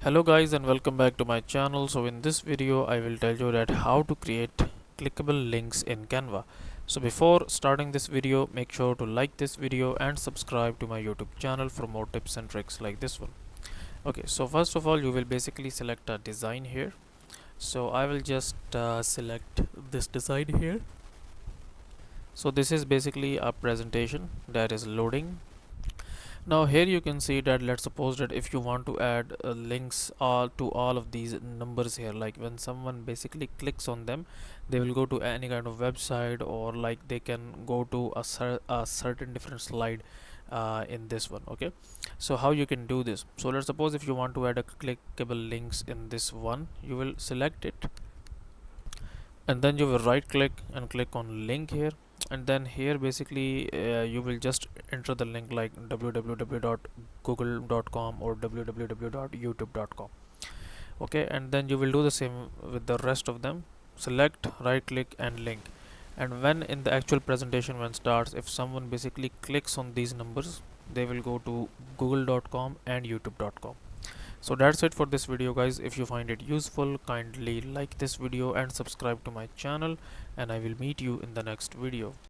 Hello guys and welcome back to my channel. So in this video I will tell you that how to create clickable links in Canva. So before starting this video, make sure to like this video and subscribe to my YouTube channel for more tips and tricks like this one. Okay, so first of all you will basically select a design here. So I will just select this design here. So this is basically a presentation that is loading. Now here you can see that let's suppose that if you want to add links all to all of these numbers here, like when someone basically clicks on them, they will go to any kind of website, or like they can go to a certain different slide in this one. Okay, so how you can do this? So let's suppose if you want to add a clickable links in this one, you will select it and then you will right click and click on link here, and then here basically you will just enter the link like www.google.com or www.youtube.com. okay, and then you will do the same with the rest of them. Select, right click and link, and when in the actual presentation when starts, if someone basically clicks on these numbers, they will go to google.com and youtube.com. So that's it for this video guys. If you find it useful, kindly like this video and subscribe to my channel, and I will meet you in the next video.